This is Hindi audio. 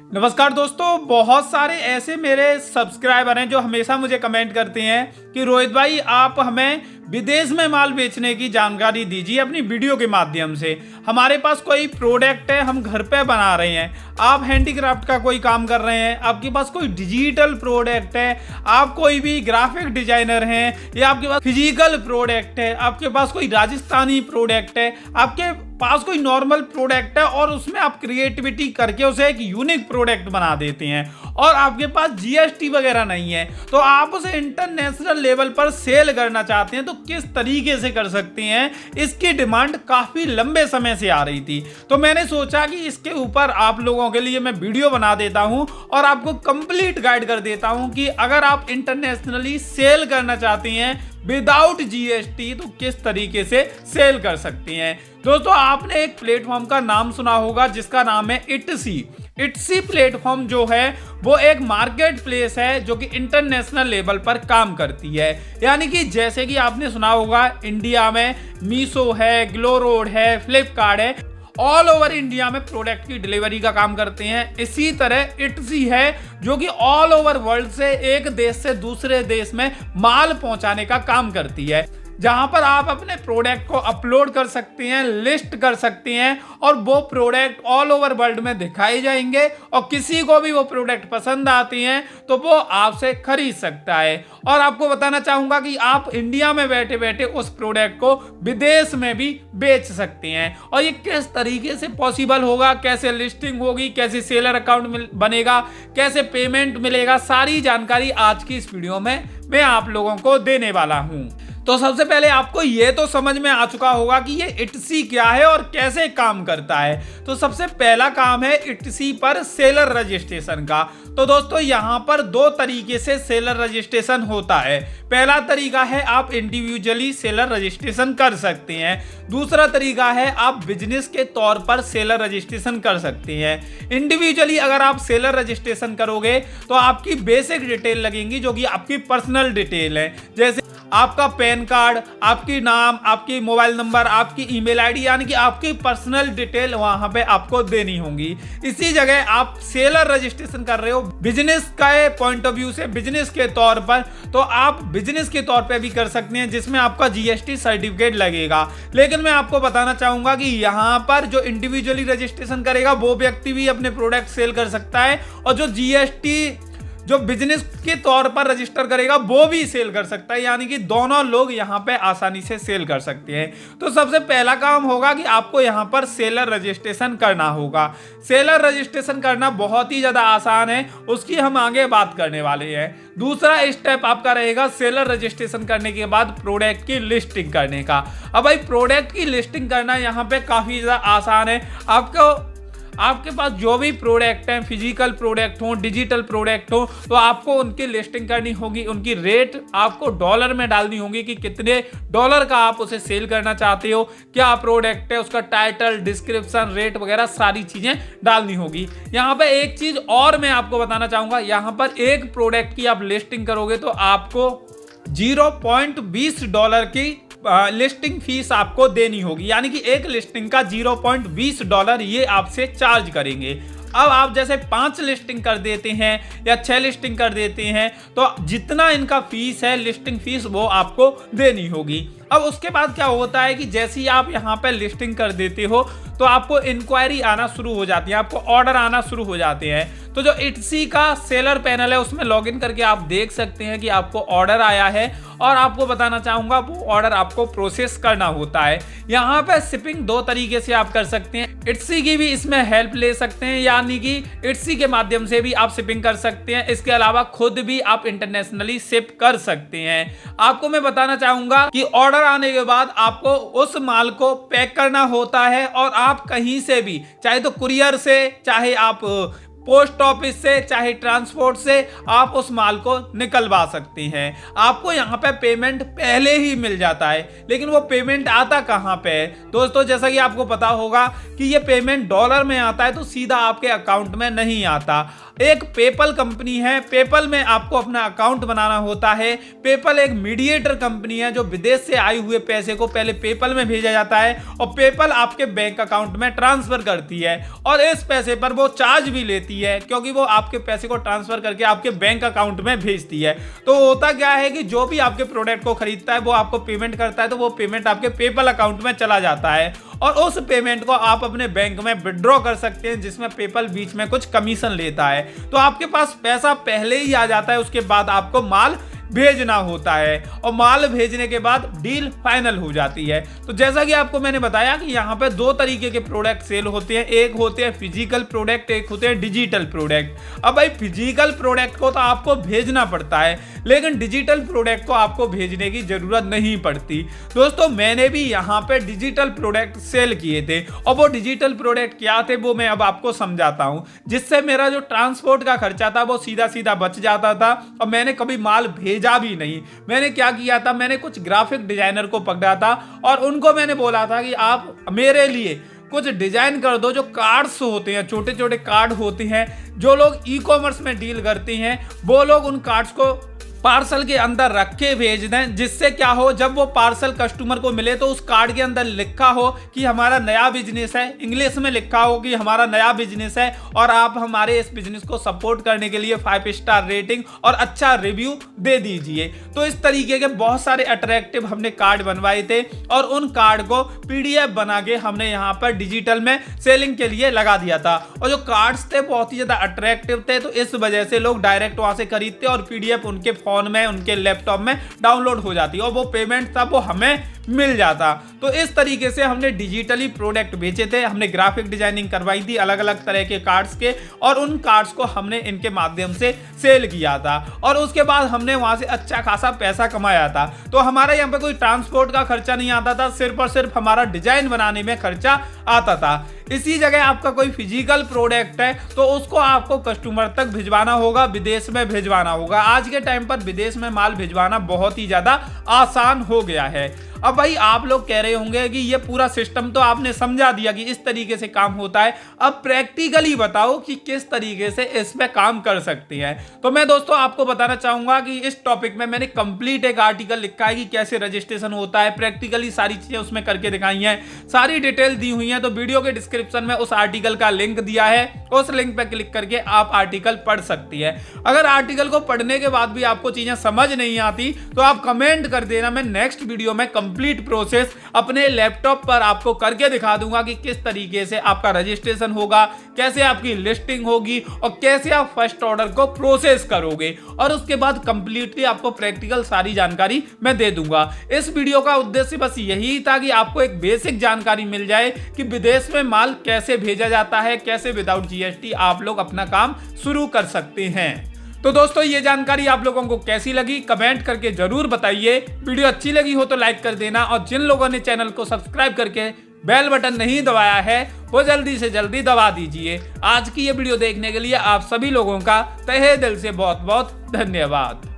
नमस्कार दोस्तों, बहुत सारे ऐसे मेरे सब्सक्राइबर हैं जो हमेशा मुझे कमेंट करते हैं कि रोहित भाई आप हमें विदेश में माल बेचने की जानकारी दीजिए अपनी वीडियो के माध्यम से। हमारे पास कोई प्रोडक्ट है, हम घर पे बना रहे हैं, आप हैंडीक्राफ्ट का कोई काम कर रहे हैं, आपके पास कोई डिजिटल प्रोडक्ट है, आप कोई भी ग्राफिक डिजाइनर हैं या आपके पास फिजिकल प्रोडक्ट है, आपके पास कोई राजस्थानी प्रोडक्ट है, आपके पास कोई नॉर्मल प्रोडक्ट है और उसमें आप क्रिएटिविटी करके उसे एक यूनिक प्रोडक्ट बना देते हैं और आपके पास जीएसटी वगैरह नहीं है, तो आप उसे इंटरनेशनल लेवल पर सेल करना चाहते हैं, तो किस तरीके से कर सकते हैं? इसकी डिमांड काफी लंबे समय से आ रही थी, तो मैंने सोचा कि इसके ऊपर आप लोगों के लिए मैं वीडियो बना देता हूं और आपको कंप्लीट गाइड कर देता हूं कि अगर आप इंटरनेशनली सेल करना चाहते हैं विदाउट जीएसटी तो किस तरीके से सेल कर सकते हैं। दोस्तों, आपने एक प्लेटफॉर्म का नाम सुना होगा जिसका नाम है इट्सी प्लेटफॉर्म जो है वो एक मार्केट प्लेस है जो कि इंटरनेशनल लेवल पर काम करती है। यानी कि जैसे कि आपने सुना होगा इंडिया में मीशो है, ग्लोरोड है, फ्लिपकार्ट है, ऑल ओवर इंडिया में प्रोडक्ट की डिलीवरी का काम करते हैं। इसी तरह इट्सी है जो कि ऑल ओवर वर्ल्ड से एक देश से दूसरे देश में माल पहुंचाने का काम करती है, जहां पर आप अपने प्रोडक्ट को अपलोड कर सकते हैं, लिस्ट कर सकते हैं और वो प्रोडक्ट ऑल ओवर वर्ल्ड में दिखाए जाएंगे और किसी को भी वो प्रोडक्ट पसंद आती हैं तो वो आपसे खरीद सकता है। और आपको बताना चाहूंगा कि आप इंडिया में बैठे बैठे उस प्रोडक्ट को विदेश में भी बेच सकते हैं। और ये किस तरीके से पॉसिबल होगा, कैसे लिस्टिंग होगी, कैसे सेलर अकाउंट बनेगा, कैसे पेमेंट मिलेगा, सारी जानकारी आज की इस वीडियो में मैं आप लोगों को देने वाला हूं। तो सबसे पहले आपको ये तो समझ में आ चुका होगा कि ये इट्सी क्या है और कैसे काम करता है। तो सबसे पहला काम है इट्सी पर सेलर रजिस्ट्रेशन का। तो दोस्तों, यहाँ पर दो तरीके से सेलर रजिस्ट्रेशन होता है। पहला तरीका है आप इंडिविजुअली सेलर रजिस्ट्रेशन कर सकते हैं, दूसरा तरीका है आप बिजनेस के तौर पर सेलर रजिस्ट्रेशन कर सकते हैं। इंडिविजुअली अगर आप सेलर रजिस्ट्रेशन करोगे तो आपकी बेसिक डिटेल लगेंगी जो कि आपकी पर्सनल डिटेल है, जैसे आपका पैन कार्ड, आपकी नाम, आपकी मोबाइल नंबर, आपकी ईमेल आईडी, यानी कि आपकी पर्सनल डिटेल वहां पे आपको देनी होगी। इसी जगह आप सेलर रजिस्ट्रेशन कर रहे हो बिजनेस का पॉइंट ऑफ व्यू से, बिजनेस के तौर पर, तो आप बिजनेस के तौर पे भी कर सकते हैं जिसमें आपका जीएसटी सर्टिफिकेट लगेगा। लेकिन मैं आपको बताना चाहूंगा कि यहाँ पर जो इंडिविजुअली रजिस्ट्रेशन करेगा वो व्यक्ति भी अपने प्रोडक्ट सेल कर सकता है और जो जीएसटी जो बिजनेस के तौर पर रजिस्टर करेगा वो भी सेल कर सकता है, यानी कि दोनों लोग यहाँ पे आसानी से सेल कर सकते हैं। तो सबसे पहला काम होगा कि आपको यहाँ पर सेलर रजिस्ट्रेशन करना होगा। सेलर रजिस्ट्रेशन करना बहुत ही ज्यादा आसान है, उसकी हम आगे बात करने वाले हैं। दूसरा स्टेप आपका रहेगा सेलर रजिस्ट्रेशन करने के बाद प्रोडक्ट की लिस्टिंग करने का। अब भाई प्रोडक्ट की लिस्टिंग करना यहाँ पे काफी ज्यादा आसान है। आपके पास जो भी प्रोडक्ट हैं, फिजिकल प्रोडक्ट हो, डिजिटल प्रोडक्ट हो, तो आपको उनकी लिस्टिंग करनी होगी, उनकी रेट आपको डॉलर में डालनी होगी कि कितने डॉलर का आप उसे सेल करना चाहते हो, क्या प्रोडक्ट है, उसका टाइटल, डिस्क्रिप्शन, रेट वगैरह सारी चीजें डालनी होगी। यहाँ पे एक चीज और मैं आपको बताना चाहूंगा, यहाँ पर एक प्रोडक्ट की आप लिस्टिंग करोगे तो आपको $0.20 की लिस्टिंग फीस आपको देनी होगी, यानी कि एक लिस्टिंग का $0.20 ये आपसे चार्ज करेंगे। अब आप जैसे 5 लिस्टिंग कर देते हैं या 6 लिस्टिंग कर देते हैं तो जितना इनका फीस है, लिस्टिंग फीस, वो आपको देनी होगी। अब उसके बाद क्या होता है कि जैसे ही आप यहाँ पे लिस्टिंग कर देते हो तो आपको इंक्वायरी आना शुरू हो जाती है, आपको ऑर्डर आना शुरू हो जाते हैं। तो जो इट्सी का सेलर पैनल है उसमें लॉगिन करके आप देख सकते हैं कि आपको ऑर्डर आया है और आपको बताना चाहूंगा वो ऑर्डर आपको प्रोसेस करना होता है। यहाँ पे शिपिंग दो तरीके से आप कर सकते हैं, इट्सी की भी इसमें हेल्प ले सकते हैं, यानी कि इट्सी के माध्यम से भी आप शिपिंग कर सकते हैं। इसके अलावा खुद भी आप इंटरनेशनली शिप कर सकते हैं। आपको मैं बताना चाहूंगा कि ऑर्डर आने के बाद आपको उस माल को पैक करना होता है और आप कहीं से भी, चाहे तो कुरियर से, चाहे आप पोस्ट ऑफिस से, चाहे ट्रांसपोर्ट से, आप उस माल को निकलवा सकते हैं। आपको यहाँ पे पेमेंट पहले ही मिल जाता है, लेकिन वो पेमेंट आता कहाँ पे है दोस्तों? जैसा कि आपको पता होगा कि ये पेमेंट डॉलर में आता है तो सीधा आपके अकाउंट में नहीं आता। एक पेपल कंपनी है, पेपल में आपको अपना अकाउंट बनाना होता है। पेपल एक मीडिएटर कंपनी है जो विदेश से आए हुए पैसे को पहले पेपल में भेजा जाता है और पेपल आपके बैंक अकाउंट में ट्रांसफर करती है और इस पैसे पर वो चार्ज भी लेती करती है, क्योंकि वो आपके पैसे को ट्रांसफर करके आपके बैंक अकाउंट में भेजती है। तो होता क्या है कि जो भी आपके प्रोडक्ट को खरीदता है वो आपको पेमेंट करता है, तो वो पेमेंट आपके पेपल अकाउंट में चला जाता है और उस पेमेंट को आप अपने बैंक में विड्रॉ कर सकते हैं, जिसमें पेपल बीच में कुछ कमीशन लेता है। तो आपके पास पैसा पहले ही आ जाता है, उसके बाद आपको माल भेजना होता है और माल भेजने के बाद डील फाइनल हो जाती है। तो जैसा कि आपको मैंने बताया कि यहाँ पे दो तरीके के प्रोडक्ट सेल होते हैं, एक होते हैं फिजिकल प्रोडक्ट, एक होते हैं डिजिटल प्रोडक्ट। अब भाई फिजिकल प्रोडक्ट को तो आपको भेजना पड़ता है, लेकिन डिजिटल प्रोडक्ट को आपको भेजने की जरूरत नहीं पड़ती। दोस्तों मैंने भी यहाँ पे डिजिटल प्रोडक्ट सेल किए थे और वो डिजिटल प्रोडक्ट क्या थे वो मैं अब आपको समझाता हूँ, जिससे मेरा जो ट्रांसपोर्ट का खर्चा था वो सीधा सीधा बच जाता था और मैंने कभी माल भेजा भी नहीं। मैंने क्या किया था, मैंने कुछ ग्राफिक डिजाइनर को पकड़ा था और उनको मैंने बोला था कि आप मेरे लिए कुछ डिजाइन कर दो। जो कार्ड्स होते हैं, छोटे छोटे कार्ड होते हैं, जो लोग ई कॉमर्स में डील करते हैं वो लोग उन कार्ड्स को पार्सल के अंदर रख के भेज दें, जिससे क्या हो, जब वो पार्सल कस्टमर को मिले तो उस कार्ड के अंदर लिखा हो कि हमारा नया बिजनेस है, इंग्लिश में लिखा हो कि हमारा नया बिजनेस है और आप हमारे इस बिजनेस को सपोर्ट करने के लिए 5 स्टार रेटिंग और अच्छा रिव्यू दे दीजिए। तो इस तरीके के बहुत सारे अट्रैक्टिव हमने कार्ड बनवाए थे और उन कार्ड को PDF बना के हमने यहाँ पर डिजिटल में सेलिंग के लिए लगा दिया था। और जो कार्ड्स थे बहुत ही ज्यादा अट्रैक्टिव थे, तो इस वजह से लोग डायरेक्ट वहां से खरीदते और PDF उनके फोन में, उनके लैपटॉप में डाउनलोड हो जाती और वो पेमेंट था वो हमें मिल जाता। तो इस तरीके से हमने डिजिटली प्रोडक्ट बेचे थे। हमने ग्राफिक डिजाइनिंग करवाई थी अलग अलग तरह के कार्ड्स के और उन कार्ड्स को हमने इनके माध्यम से सेल किया था और उसके बाद हमने वहां से अच्छा खासा पैसा कमाया था। तो हमारा यहाँ पे कोई ट्रांसपोर्ट का खर्चा नहीं आता था, सिर्फ और सिर्फ हमारा डिजाइन बनाने में खर्चा आता था। इसी जगह आपका कोई फिजिकल प्रोडक्ट है तो उसको आपको कस्टमर तक भिजवाना होगा, विदेश में भिजवाना होगा। आज के टाइम पर विदेश में माल भिजवाना बहुत ही ज्यादा आसान हो गया है। अब भाई आप लोग कह रहे होंगे कि ये पूरा सिस्टम तो आपने समझा दिया कि इस तरीके से काम होता है, अब प्रैक्टिकली बताओ कि किस तरीके से इसमें काम कर सकते हैं। तो मैं दोस्तों आपको बताना चाहूंगा कि इस टॉपिक में मैंने कंप्लीट एक आर्टिकल लिखा है कि कैसे रजिस्ट्रेशन होता है, प्रैक्टिकली सारी चीजें उसमें करके दिखाई हैं, सारी डिटेल दी हुई है। तो वीडियो के डिस्क्रिप्शन में उस आर्टिकल का लिंक दिया है, उस लिंक पर क्लिक करके आप आर्टिकल पढ़ सकती है। अगर आर्टिकल को पढ़ने के बाद भी आपको चीजें समझ नहीं आती तो आप कमेंट कर देना, मैं नेक्स्ट वीडियो में कंप्लीट प्रोसेस अपने लैपटॉप पर आपको करके दिखा दूंगा कि किस तरीके से आपका रजिस्ट्रेशन होगा, कैसे आपकी लिस्टिंग होगी और कैसे आप फर्स्ट ऑर्डर को प्रोसेस करोगे और उसके बाद कंप्लीटली आपको प्रैक्टिकल सारी जानकारी मैं दे दूंगा। इस वीडियो का उद्देश्य बस यही था कि आपको एक बेसिक जानकारी मिल जाए कि विदेश में माल कैसे भेजा जाता है, कैसे विदाउट GST आप लोग अपना काम शुरू कर सकते हैं। तो दोस्तों ये जानकारी आप लोगों को कैसी लगी कमेंट करके जरूर बताइए। वीडियो अच्छी लगी हो तो लाइक कर देना और जिन लोगों ने चैनल को सब्सक्राइब करके बेल बटन नहीं दबाया है वो जल्दी से जल्दी दबा दीजिए। आज की ये वीडियो देखने के लिए आप सभी लोगों का तहे दिल से बहुत बहुत धन्यवाद।